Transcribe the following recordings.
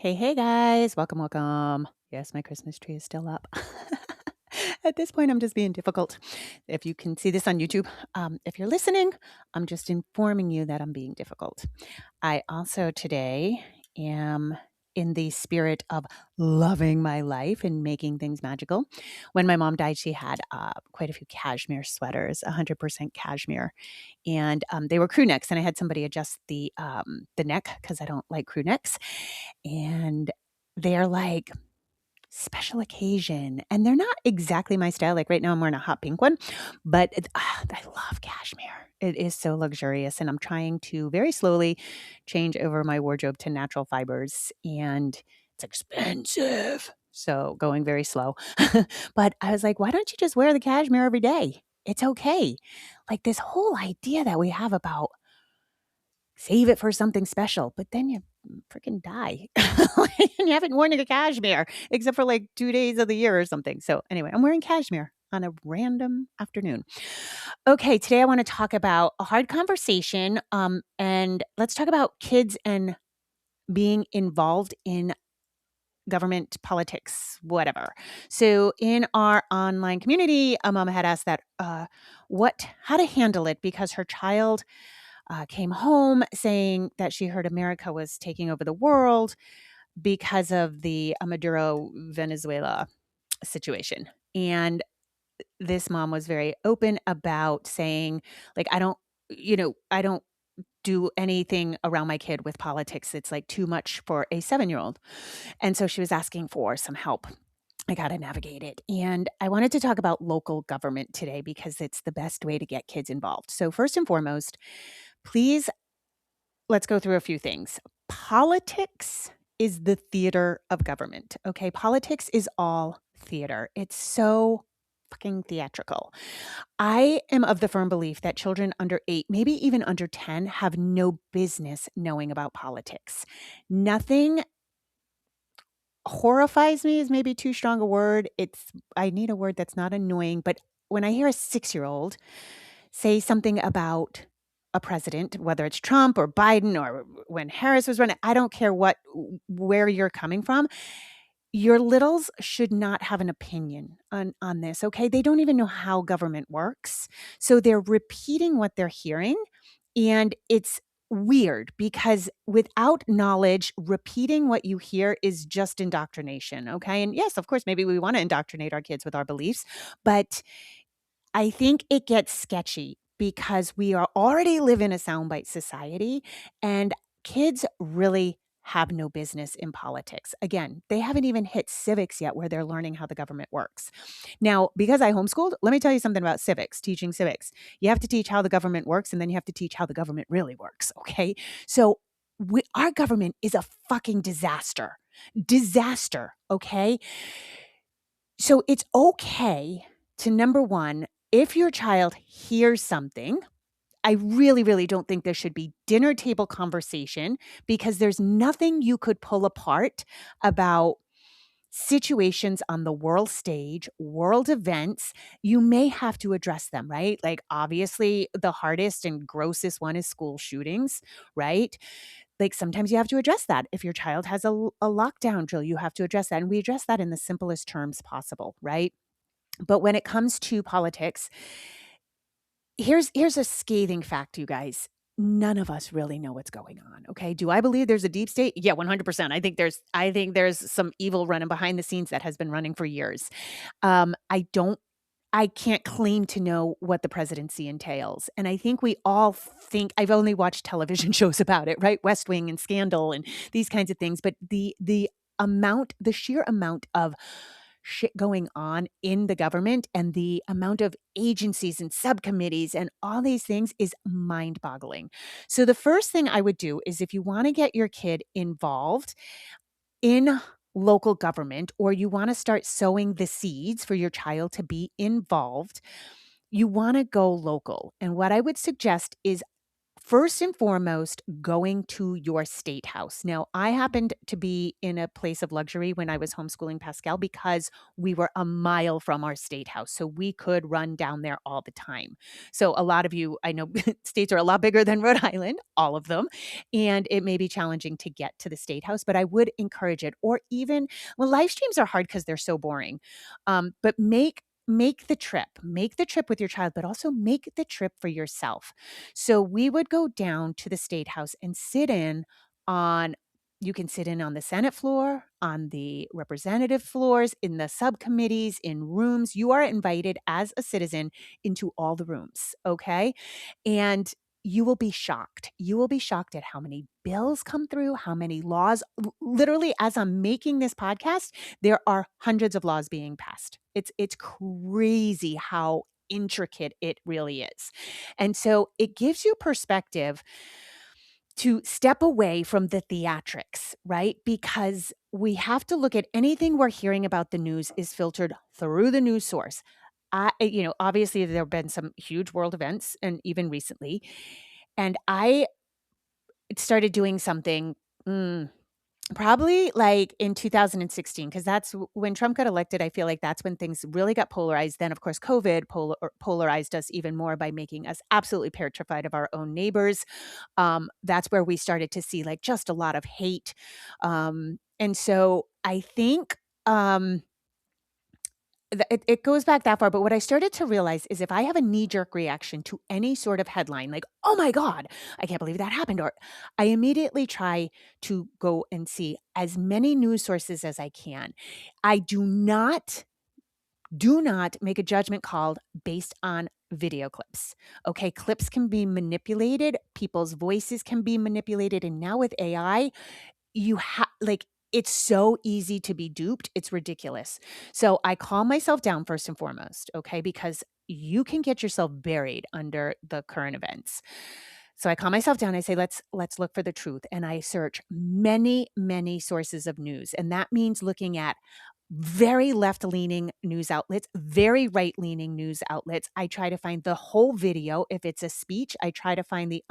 Hey, hey guys, welcome, welcome. Yes, my Christmas tree is still up. At this point, I'm just being difficult. If you can see this on YouTube, if you're listening, I'm just informing you that I'm being difficult. I also today am in the spirit of loving my life and making things magical. When my mom died, she had quite a few cashmere sweaters, 100% cashmere, and they were crew necks. And I had somebody adjust the neck because I don't like crew necks, and they're like special occasion, and they're not exactly my style. Like right now, I'm wearing a hot pink one, but I love cashmere. It is so luxurious, and I'm trying to very slowly change over my wardrobe to natural fibers, and it's expensive. So going very slow. But I was like, why don't you just wear the cashmere every day? It's okay. Like this whole idea that we have about save it for something special, but then you freaking die. And you haven't worn a cashmere except for like 2 days of the year or something. So anyway, I'm wearing cashmere on a random afternoon. Okay, today I want to talk about a hard conversation, and let's talk about kids and being involved in government, politics, whatever. So in our online community, a mom had asked that how to handle it because her child came home saying that she heard America was taking over the world because of the Maduro Venezuela situation. And this mom was very open about saying, like, I don't do anything around my kid with politics. It's like too much for a 7-year-old. And so she was asking for some help. I got to navigate it. And I wanted to talk about local government today because it's the best way to get kids involved. So, first and foremost, please let's go through a few things. Politics is the theater of government. Okay. Politics is all theater. It's so fucking theatrical. I am of the firm belief that children under 8, maybe even under 10, have no business knowing about politics. Nothing horrifies me is maybe too strong a word. I need a word that's not annoying, but when I hear a 6-year-old say something about a president, whether it's Trump or Biden or when Harris was running, I don't care where you're coming from. Your littles should not have an opinion on this, okay? They don't even know how government works. So they're repeating what they're hearing, and it's weird because without knowledge, repeating what you hear is just indoctrination, okay? And yes, of course, maybe we want to indoctrinate our kids with our beliefs, but I think it gets sketchy because we are already live in a soundbite society, and kids really have no business in politics. Again, they haven't even hit civics yet where they're learning how the government works. Now, because I homeschooled, let me tell you something about civics, teaching civics. You have to teach how the government works, and then you have to teach how the government really works, okay? So our government is a fucking disaster. Disaster, okay? So it's okay to, number one, if your child hears something, I really, really don't think there should be dinner table conversation because there's nothing you could pull apart about situations on the world stage, world events. You may have to address them, right? Like, obviously, the hardest and grossest one is school shootings, right? Like, sometimes you have to address that. If your child has a lockdown drill, you have to address that. And we address that in the simplest terms possible, right? But when it comes to politics, here's a scathing fact, you guys. None of us really know what's going on. Okay. Do I believe there's a deep state? Yeah, 100%. I think there's some evil running behind the scenes that has been running for years. I can't claim to know what the presidency entails. And I think we all think I've only watched television shows about it, right? West Wing and Scandal and these kinds of things. But the sheer amount of shit going on in the government and the amount of agencies and subcommittees and all these things is mind-boggling. So the first thing I would do is if you want to get your kid involved in local government or you want to start sowing the seeds for your child to be involved, you want to go local. And what I would suggest is first and foremost, going to your state house. Now, I happened to be in a place of luxury when I was homeschooling Pascal because we were a mile from our state house. So we could run down there all the time. So a lot of you, I know states are a lot bigger than Rhode Island, all of them, and it may be challenging to get to the state house, but I would encourage it. Or even, well, live streams are hard because they're so boring. But make the trip with your child, but also make the trip for yourself. So we would go down to the state house and sit in on you can sit in on the Senate floor, on the representative floors, in the subcommittees, in rooms. You are invited as a citizen into all the rooms, okay? And you will be shocked. You will be shocked at how many bills come through, how many laws. Literally, as I'm making this podcast, there are hundreds of laws being passed. It's crazy how intricate it really is. And so it gives you perspective to step away from the theatrics, right? Because we have to look at anything we're hearing about the news is filtered through the news source. Obviously there have been some huge world events and even recently. And I started doing something probably like in 2016, because that's when Trump got elected. I feel like that's when things really got polarized. Then, of course, COVID polarized us even more by making us absolutely petrified of our own neighbors. That's where we started to see like just a lot of hate. And so I think it goes back that far. But what I started to realize is if I have a knee jerk reaction to any sort of headline, like, oh my God, I can't believe that happened, or I immediately try to go and see as many news sources as I can. I do not make a judgment call based on video clips. Okay, clips can be manipulated, people's voices can be manipulated, and now with AI, you have like it's so easy to be duped. It's ridiculous. So I calm myself down first and foremost, okay? Because you can get yourself buried under the current events. So I calm myself down. I say, let's look for the truth. And I search many, many sources of news. And that means looking at very left-leaning news outlets, very right-leaning news outlets. I try to find the whole video. If it's a speech, I try to find the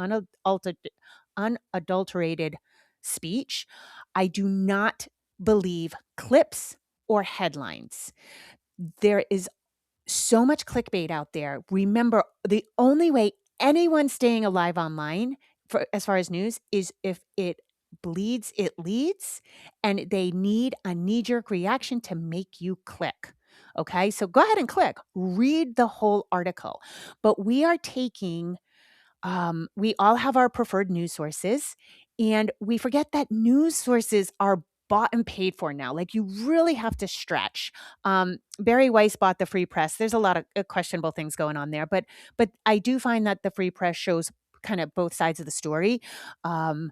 unadulterated speech. I do not believe clips or headlines. There is so much clickbait out there. Remember, the only way anyone's staying alive online as far as news is if it bleeds, it leads, and they need a knee-jerk reaction to make you click. Okay, so go ahead and click. Read the whole article. But we all have our preferred news sources, and we forget that news sources are bought and paid for now. Like you really have to stretch. Barry Weiss bought the Free Press. There's a lot of questionable things going on there, but I do find that the Free Press shows kind of both sides of the story. I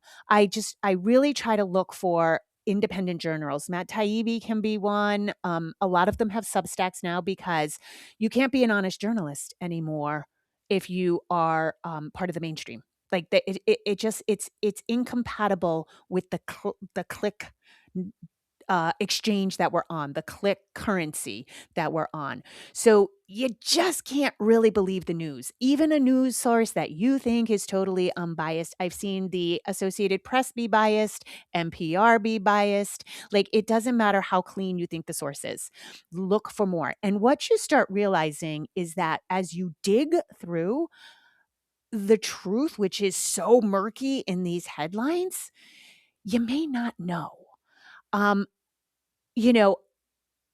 really try to look for independent journals. Matt Taibbi can be one. A lot of them have Substacks now because you can't be an honest journalist anymore if you are part of the mainstream. Like it's incompatible with the click exchange that we're on, the click currency that we're on. So you just can't really believe the news. Even a news source that you think is totally unbiased. I've seen the Associated Press be biased, NPR be biased. Like it doesn't matter how clean you think the source is. Look for more. And what you start realizing is that as you dig through the truth, which is so murky in these headlines, you may not know. Um, you know,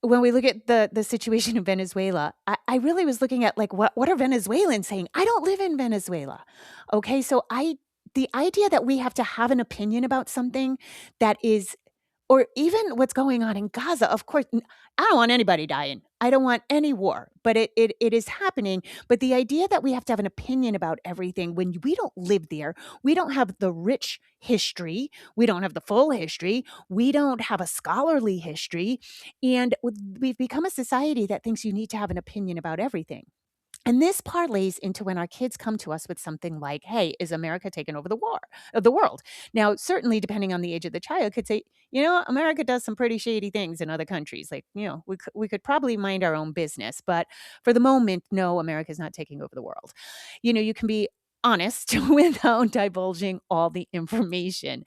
when we look at the situation in Venezuela, I really was looking at like what are Venezuelans saying? I don't live in Venezuela. Okay, so the idea that we have to have an opinion about something that is or even what's going on in Gaza, of course, I don't want anybody dying. I don't want any war, but it is happening. But the idea that we have to have an opinion about everything when we don't live there, we don't have the rich history, we don't have the full history, we don't have a scholarly history, and we've become a society that thinks you need to have an opinion about everything. And this parlays into when our kids come to us with something like, "Hey, is America taking over the world?" Now, certainly, depending on the age of the child, could say, America does some pretty shady things in other countries. Like, we could probably mind our own business, but for the moment, no, America's not taking over the world. You can be honest without divulging all the information.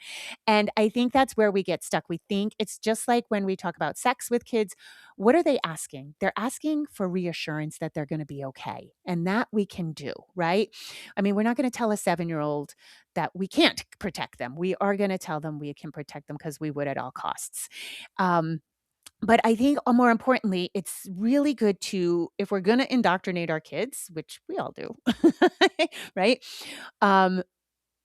And I think that's where we get stuck. We think it's just like when we talk about sex with kids. What are they asking? They're asking for reassurance that they're going to be okay. And that we can do, right? I mean, we're not going to tell a 7-year-old that we can't protect them. We are going to tell them we can protect them because we would at all costs. Um, but I think more importantly, it's really good to, if we're going to indoctrinate our kids, which we all do, right? Um,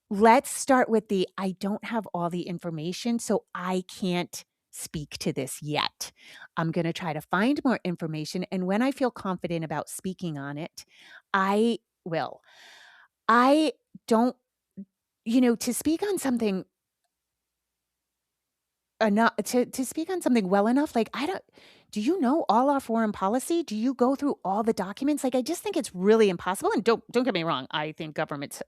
let's start with the I don't have all the information, so I can't speak to this yet. I'm going to try to find more information. And when I feel confident about speaking on it, I will. I don't, to speak on something enough to speak on something well enough, like, I don't do you know all our foreign policy? Do you go through all the documents? Like, I just think it's really impossible, and don't get me wrong, I think government's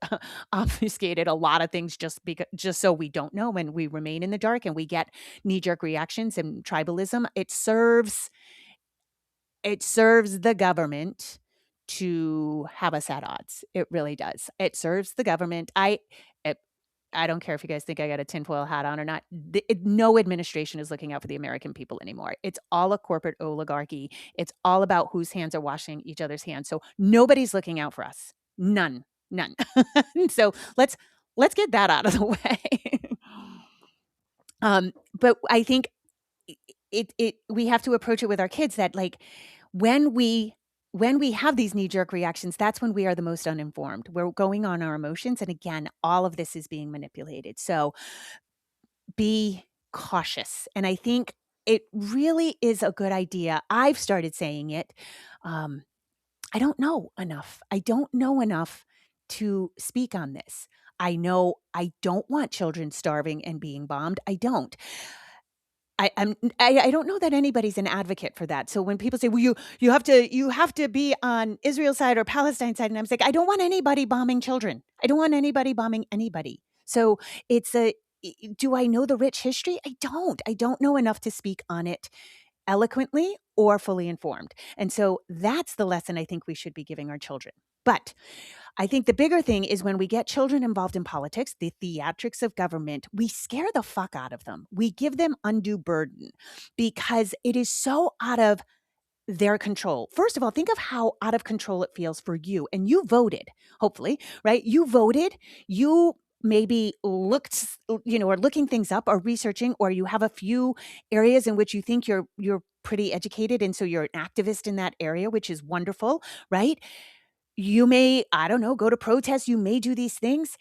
obfuscated a lot of things just so we don't know and we remain in the dark and we get knee-jerk reactions and tribalism. It serves the government to have us at odds. It really does. It serves the government. It I don't care if you guys think I got a tinfoil hat on or not. No administration is looking out for the American people anymore. It's all a corporate oligarchy. It's all about whose hands are washing each other's hands. So nobody's looking out for us. None. None. So let's get that out of the way. But I think we have to approach it with our kids that, like, when we have these knee-jerk reactions, that's when we are the most uninformed. We're going on our emotions, and again, all of this is being manipulated. So be cautious. And I think it really is a good idea. I've started saying it. Um, I don't know enough. I don't know enough to speak on this. I know I don't want children starving and being bombed. I don't. I don't know that anybody's an advocate for that. So when people say, "Well, you have to be on Israel's side or Palestine's side," and I'm like, I don't want anybody bombing children. I don't want anybody bombing anybody. So it's do I know the rich history? I don't. I don't know enough to speak on it eloquently or fully informed. And so that's the lesson I think we should be giving our children. But I think the bigger thing is when we get children involved in politics, the theatrics of government, we scare the fuck out of them. We give them undue burden because it is so out of their control. First of all, think of how out of control it feels for you. And you voted, hopefully, right? You voted, you maybe looked, are looking things up or researching, or you have a few areas in which you think you're pretty educated. And so you're an activist in that area, which is wonderful, right? You may, I don't know, go to protests, you may do these things,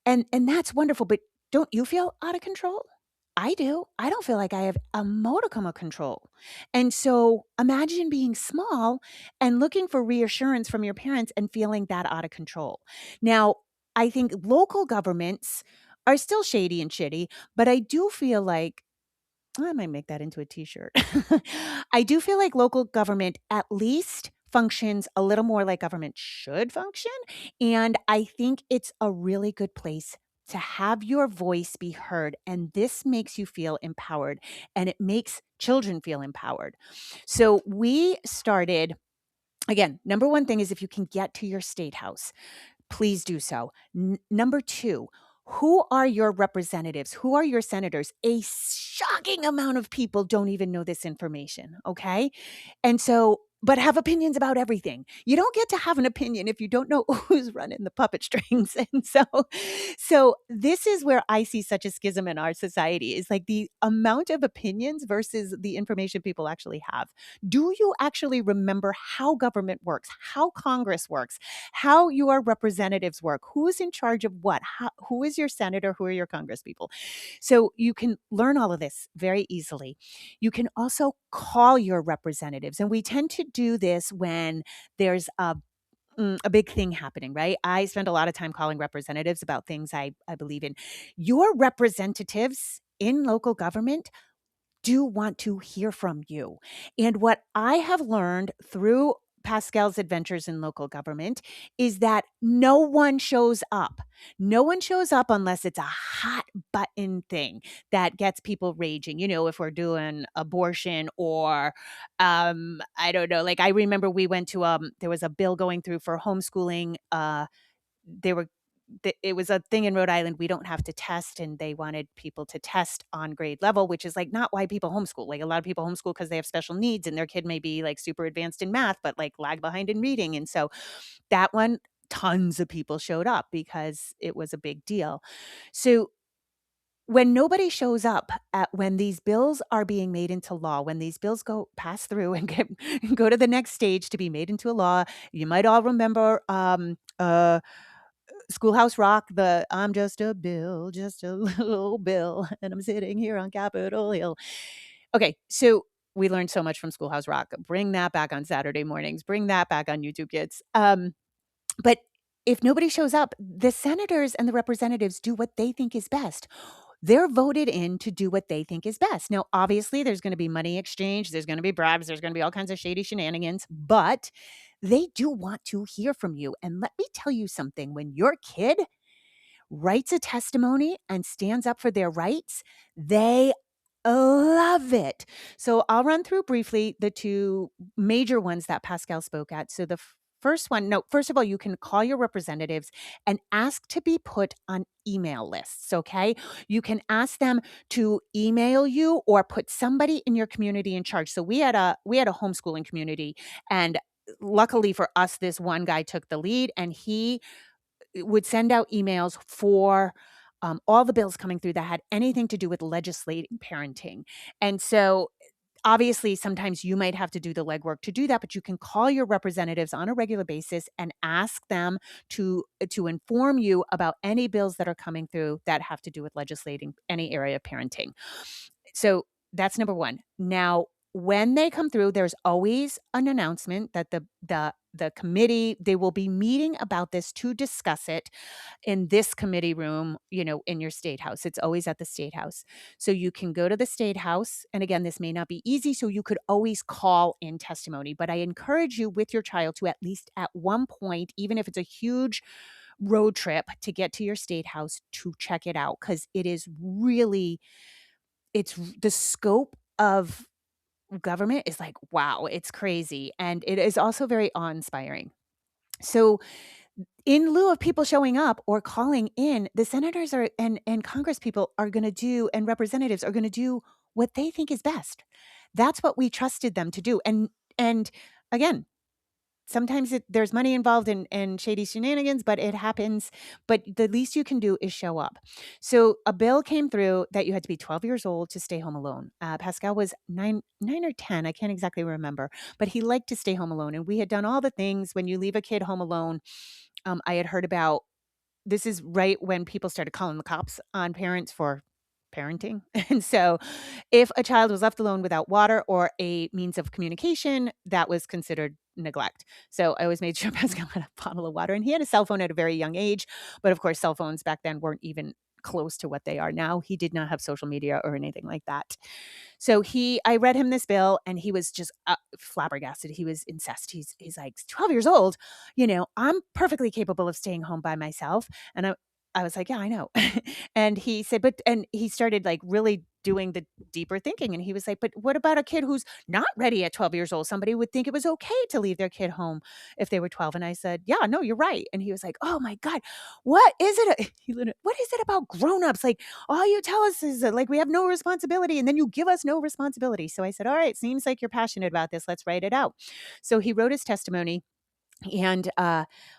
and that's wonderful, but don't you feel out of control? I do. I don't feel like I have a modicum of control. And so imagine being small and looking for reassurance from your parents and feeling that out of control. Now, I think local governments are still shady and shitty, but I do feel like I might make that into a t-shirt. I do feel like local government at least functions a little more like government should function. And I think it's a really good place to have your voice be heard. And this makes you feel empowered and it makes children feel empowered. So we started, again, number one thing is if you can get to your state house, please do so. Number two, who are your representatives? Who are your senators? A shocking amount of people don't even know this information. Okay. And so, but have opinions about everything. You don't get to have an opinion if you don't know who's running the puppet strings. And so this is where I see such a schism in our society is like the amount of opinions versus the information people actually have. Do you actually remember how government works, how Congress works, how your representatives work, who is in charge of what, who is your senator, who are your Congress people? So you can learn all of this very easily. You can also call your representatives. And we tend to do this when there's a big thing happening, right? I spend a lot of time calling representatives about things I believe in. Your representatives in local government do want to hear from you. And what I have learned through Pascal's adventures in local government is that no one shows up. No one shows up unless it's a hot button thing that gets people raging. If we're doing abortion or I don't know, like I remember we went to there was a bill going through for homeschooling. They were it was a thing in Rhode Island, we don't have to test, and they wanted people to test on grade level, which is, like, not why people homeschool. Like, a lot of people homeschool because they have special needs and their kid may be, like, super advanced in math, but, like, lag behind in reading, and so that one, tons of people showed up because it was a big deal. So when nobody shows up at when these bills are being made into law, when these bills go pass through and get go to the next stage to be made into a law, you might all remember, Schoolhouse Rock, the "I'm just a bill, just a little bill, and I'm sitting here on Capitol Hill." Okay, so we learned so much from Schoolhouse Rock. Bring that back on Saturday mornings. Bring that back on YouTube Kids. But if nobody shows up, the senators and the representatives do what they think is best. They're voted in to do what they think is best. Now, obviously, there's going to be money exchange, there's going to be bribes, there's going to be all kinds of shady shenanigans, but they do want to hear from you. And let me tell you something, when your kid writes a testimony and stands up for their rights, they love it. So I'll run through briefly the two major ones that Pascal spoke at. So the first one, no, first of all, you can call your representatives and ask to be put on email lists, okay? You can ask them to email you or put somebody in your community in charge. So we had a homeschooling community, and luckily for us, this one guy took the lead, and he would send out emails for all the bills coming through that had anything to do with legislating parenting. And so obviously, sometimes you might have to do the legwork to do that, but you can call your representatives on a regular basis and ask them to inform you about any bills that are coming through that have to do with legislating any area of parenting. So that's number one. Now, when they come through, there's always an announcement that the committee, they will be meeting about this to discuss it in this committee room, in your state house. It's always at the state house. So you can go to the state house. And again, this may not be easy, so you could always call in testimony. But I encourage you with your child to at least at one point, even if it's a huge road trip to get to your state house, to check it out, because it is really, it's the scope of government is like, wow, it's crazy. And it is also very awe-inspiring. So in lieu of people showing up or calling in, the senators are and Congress people are going to do, and representatives are going to do what they think is best. That's what we trusted them to do. And again, sometimes there's money involved in shady shenanigans, but it happens. But the least you can do is show up. So a bill came through that you had to be 12 years old to stay home alone. Pascal was nine or 10. I can't exactly remember, but he liked to stay home alone. And we had done all the things when you leave a kid home alone. I had heard about, this is right when people started calling the cops on parents for parenting. And so if a child was left alone without water or a means of communication, that was considered neglect. So I always made sure Pascal had a bottle of water, and he had a cell phone at a very young age. But of course, cell phones back then weren't even close to what they are now. He did not have social media or anything like that. So I read him this bill, and he was just flabbergasted. He was incensed. He's like, 12 years old, I'm perfectly capable of staying home by myself. And I was like, yeah, I know. And he said, and he started like really doing the deeper thinking. And he was like, but what about a kid who's not ready at 12 years old? Somebody would think it was okay to leave their kid home if they were 12. And I said, yeah, no, you're right. And he was like, oh my God, what is it? What is it about grownups? Like, all you tell us is that, like, we have no responsibility, and then you give us no responsibility. So I said, all right, seems like you're passionate about this. Let's write it out. So he wrote his testimony and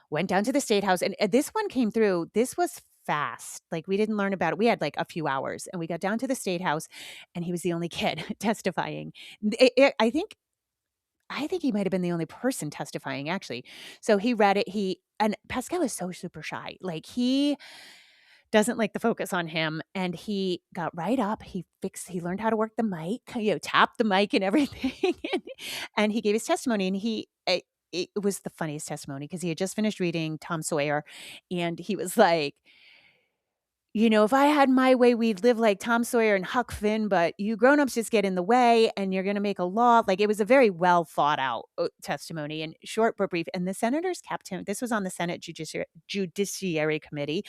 went down to the state house. And this one came through. This was fast. Like, we didn't learn about it. We had like a few hours, and we got down to the state house, and he was the only kid testifying. I think he might have been the only person testifying, actually. So he read it. And Pascal is so super shy. Like, he doesn't like the focus on him, and he got right up. He learned how to work the mic, tapped the mic and everything. And he gave his testimony, and it was the funniest testimony because he had just finished reading Tom Sawyer, and he was like, if I had my way, we'd live like Tom Sawyer and Huck Finn, but you grown-ups just get in the way, and you're going to make a law. Like, it was a very well thought out testimony, and short but brief. And the senators kept him. This was on the Senate Judiciary Committee,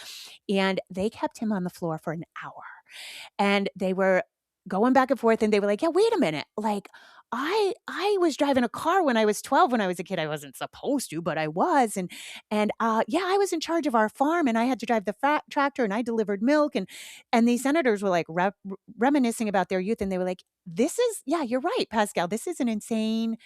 and they kept him on the floor for an hour. And they were going back and forth, and they were like, "Yeah, wait a minute. Like, I was driving a car when I was 12 when I was a kid. I wasn't supposed to, but I was, and yeah, I was in charge of our farm, and I had to drive the tractor, and I delivered milk." And these senators were, like, reminiscing about their youth, and they were like, "This is yeah, you're right, Pascal. This is an insane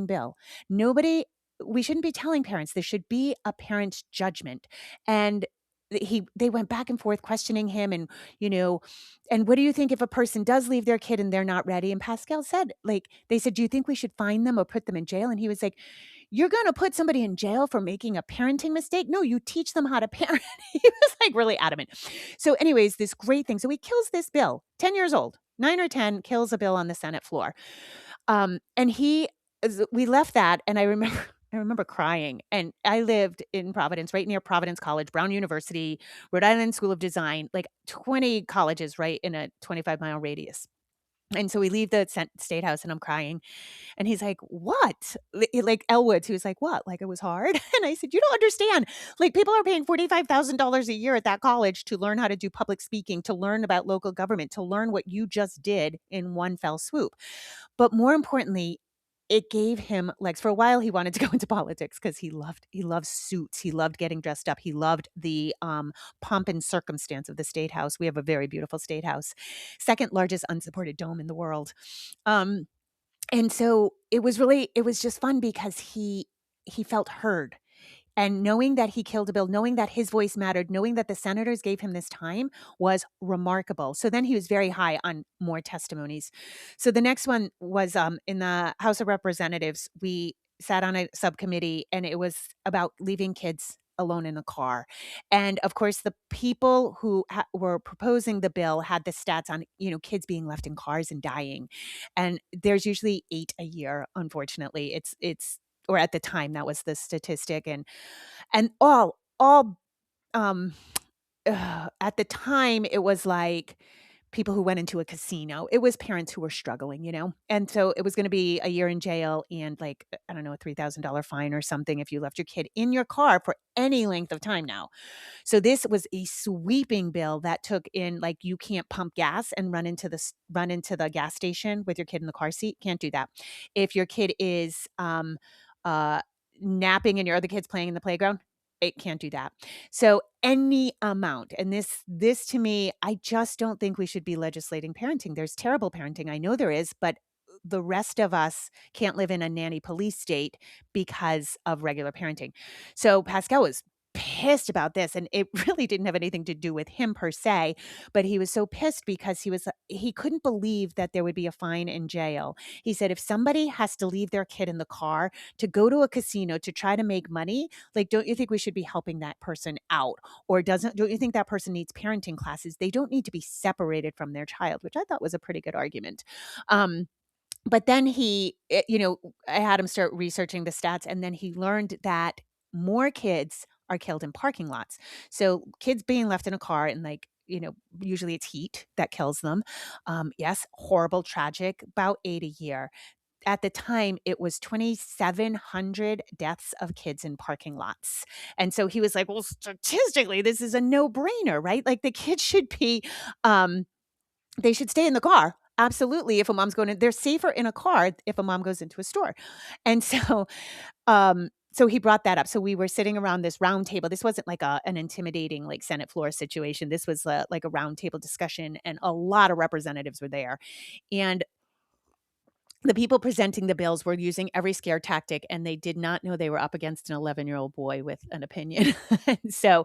bill. Nobody we shouldn't be telling parents. There should be a parent's judgment." And they went back and forth questioning him and, you know, and what do you think if a person does leave their kid and they're not ready? And Pascal said, like, they said, "Do you think we should fine them or put them in jail?" And he was like, "You're going to put somebody in jail for making a parenting mistake? No, you teach them how to parent." He was like really adamant. So anyways, this great thing. So he kills this bill, 10 years old, 9 or 10, kills a bill on the Senate floor. And we left that, and I remember I remember crying, and I lived in Providence, right near Providence College, Brown University, Rhode Island School of Design, like 20 colleges right in a 25-mile radius. And so we leave the state house, and I'm crying, and he's like, "What?" Like Elwoods, he was like, "What? Like it was hard?" And I said, "You don't understand. Like people are paying $45,000 a year at that college to learn how to do public speaking, to learn about local government, to learn what you just did in one fell swoop." But more importantly, it gave him legs. For a while, he wanted to go into politics because he loved suits. He loved getting dressed up. He loved the, pomp and circumstance of the state house. We have a very beautiful state house, second largest unsupported dome in the world. Um, and so it was just fun because he felt heard. And knowing that he killed a bill, knowing that his voice mattered, knowing that the senators gave him this time was remarkable. So then he was very high on more testimonies. So the next one was in the House of Representatives. We sat on a subcommittee, and it was about leaving kids alone in a car. And of course, the people who were proposing the bill had the stats on, kids being left in cars and dying. And there's usually 8 a year, unfortunately. It's or at the time that was the statistic, and all um at the time it was like people who went into a casino. It was parents who were struggling. And so it was going to be a year in jail and, like, I don't know, a $3,000 fine or something if you left your kid in your car for any length of time now. So this was a sweeping bill that took in, like, you can't pump gas and run into the gas station with your kid in the car seat. Can't do that. If your kid is uh napping and your other kid's playing in the playground, it can't do that. So any amount, and this to me, I just don't think we should be legislating parenting. There's terrible parenting. I know there is, but the rest of us can't live in a nanny police state because of regular parenting. So Pascal was pissed about this, and it really didn't have anything to do with him per se, but he was so pissed because he couldn't believe that there would be a fine in jail. He said if somebody has to leave their kid in the car to go to a casino to try to make money, like, don't you think we should be helping that person out? Or don't you think that person needs parenting classes? They don't need to be separated from their child, which I thought was a pretty good argument. But then I had him start researching the stats, and then he learned that more kids are killed in parking lots. So kids being left in a car and, like, usually it's heat that kills them. Yes, horrible, tragic, about 8 a year. At the time, it was 2,700 deaths of kids in parking lots. And so he was like, well, statistically, this is a no-brainer, right? Like the kids should be, um, they should stay in the car. Absolutely. If a mom's going to, they're safer in a car if a mom goes into a store. And so he brought that up. So we were sitting around this round table. This wasn't like an intimidating, like, Senate floor situation. This was like a round table discussion, and a lot of representatives were there. And the people presenting the bills were using every scare tactic, and they did not know they were up against an 11-year-old boy with an opinion. And so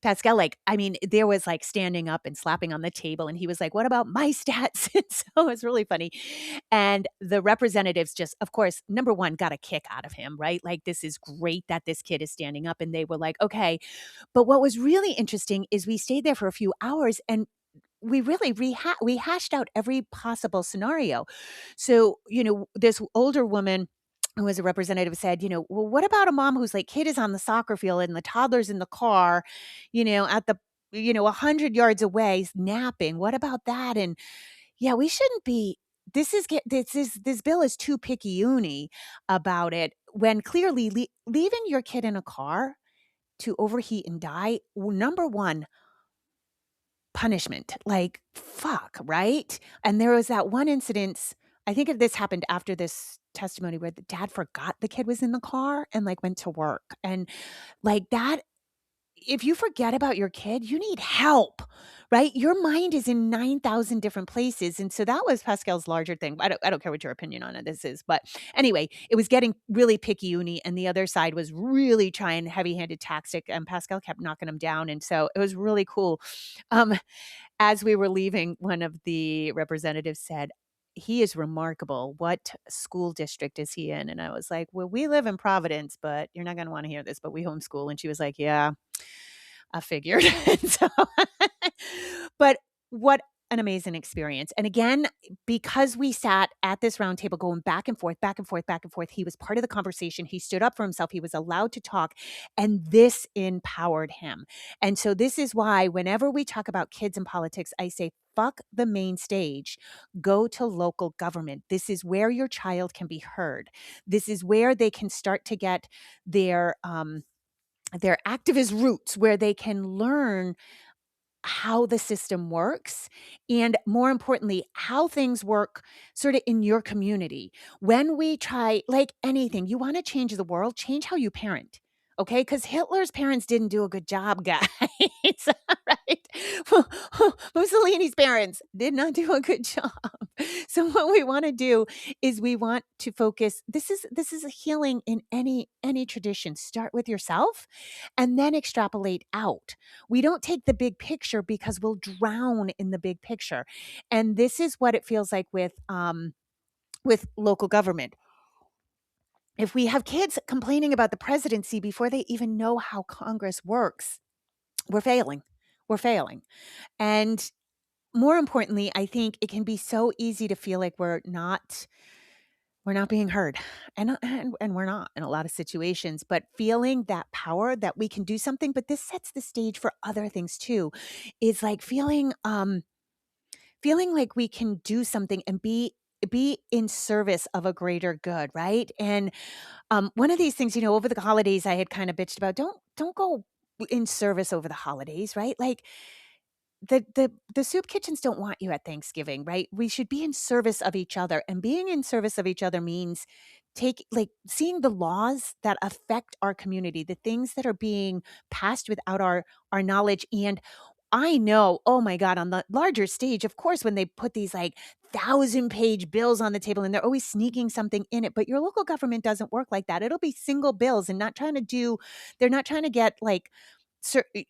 Pascal, like, I mean, there was like standing up and slapping on the table, and he was like, "What about my stats?" And so it was really funny. And the representatives just, of course, number one, got a kick out of him, right? Like, this is great that this kid is standing up. And they were like, okay. But what was really interesting is we stayed there for a few hours, and we really we hashed out every possible scenario. So, this older woman who was a representative said, "Well, what about a mom whose, like, kid is on the soccer field and the toddler's in the car, at the 100 yards away napping? What about that?" And yeah, we shouldn't be this bill is too picky-uni about it, when clearly leaving your kid in a car to overheat and die, number one, punishment. Like, fuck, right? And there was that one incident, I think this happened after this testimony where the dad forgot the kid was in the car and like went to work. And like that, if you forget about your kid, you need help, right? Your mind is in 9,000 different places. And so that was Pascal's larger thing. I don't care what your opinion on it this is. But anyway, it was getting really picky uni, and the other side was really trying heavy-handed tactic, and Pascal kept knocking him down. And so it was really cool. Um, as we were leaving, one of the representatives said, "He is remarkable. What school district is he in?" And I was like, "Well, we live in Providence, but you're not going to want to hear this, but we homeschool." And she was like, "Yeah, I figured." So, but what an amazing experience. And again, because we sat at this round table going back and forth, back and forth, back and forth, he was part of the conversation. He stood up for himself. He was allowed to talk, and this empowered him. And so this is why whenever we talk about kids in politics, I say, fuck the main stage, go to local government. This is where your child can be heard. This is where they can start to get their activist roots, where they can learn how the system works, and more importantly, how things work sort of in your community. When we try, like anything, you want to change the world, change how you parent. Okay, because Hitler's parents didn't do a good job, guys. Right? Mussolini's parents did not do a good job. So what we want to do is we want to focus. This is a healing in any tradition. Start with yourself, and then extrapolate out. We don't take the big picture because we'll drown in the big picture. And this is what it feels like with local government. If we have kids complaining about the presidency before they even know how Congress works, we're failing. We're failing. And more importantly, I think it can be so easy to feel like we're not being heard. And we're not in a lot of situations, but feeling that power that we can do something, but this sets the stage for other things too, is like feeling like we can do something and be in service of a greater good, right? And one of these things, over the holidays I had kind of bitched about, don't go in service over the holidays, right? Like the soup kitchens don't want you at Thanksgiving, right? We should be in service of each other, and being in service of each other means seeing the laws that affect our community, the things that are being passed without our knowledge. And I know, oh my God, on the larger stage, of course, when they put these like 1,000-page bills on the table and they're always sneaking something in it, but your local government doesn't work like that. It'll be single bills and they're not trying to get like,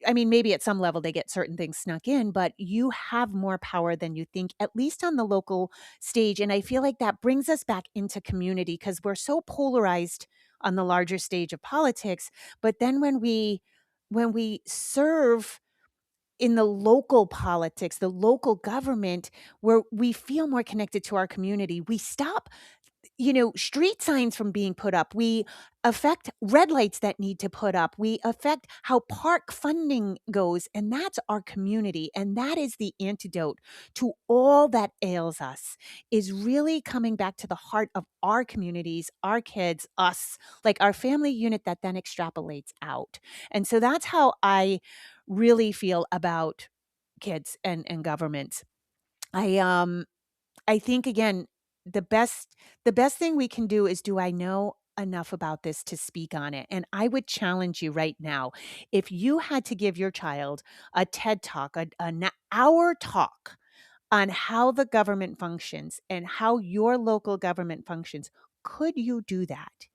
I mean, maybe at some level they get certain things snuck in, but you have more power than you think, at least on the local stage. And I feel like that brings us back into community because we're so polarized on the larger stage of politics. But then when we serve in the local politics, the local government, where we feel more connected to our community, we stop street signs from being put up. We affect red lights that need to put up. We affect how park funding goes. And that's our community. And that is the antidote to all that ails us, is really coming back to the heart of our communities, our kids, us, like our family unit that then extrapolates out. And so that's how I really feel about kids and governments. I think again, the best thing we can do is, do I know enough about this to speak on it? And I would challenge you right now, if you had to give your child a TED talk, an hour talk on how the government functions and how your local government functions, could you do that?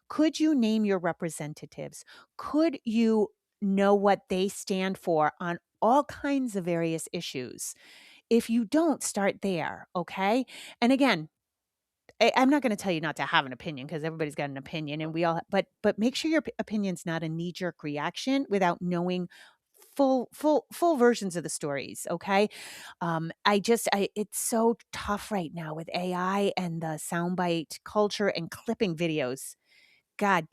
Could you name your representatives? Could you know what they stand for on all kinds of various issues? If you don't, start there, okay? And again, I'm not going to tell you not to have an opinion, because everybody's got an opinion, and we all. But make sure your opinion's not a knee jerk reaction without knowing full versions of the stories. Okay, it's so tough right now with AI and the soundbite culture and clipping videos. God,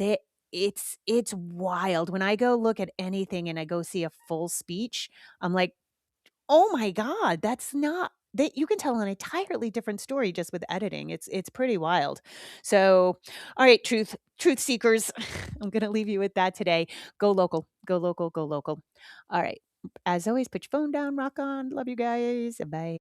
it's wild. When I go look at anything and I go see a full speech, I'm like, oh my God, that's not that you can tell an entirely different story just with editing. It's pretty wild. So, all right, truth seekers, I'm going to leave you with that today. Go local, go local, go local. All right. As always, put your phone down, rock on. Love you guys. Bye.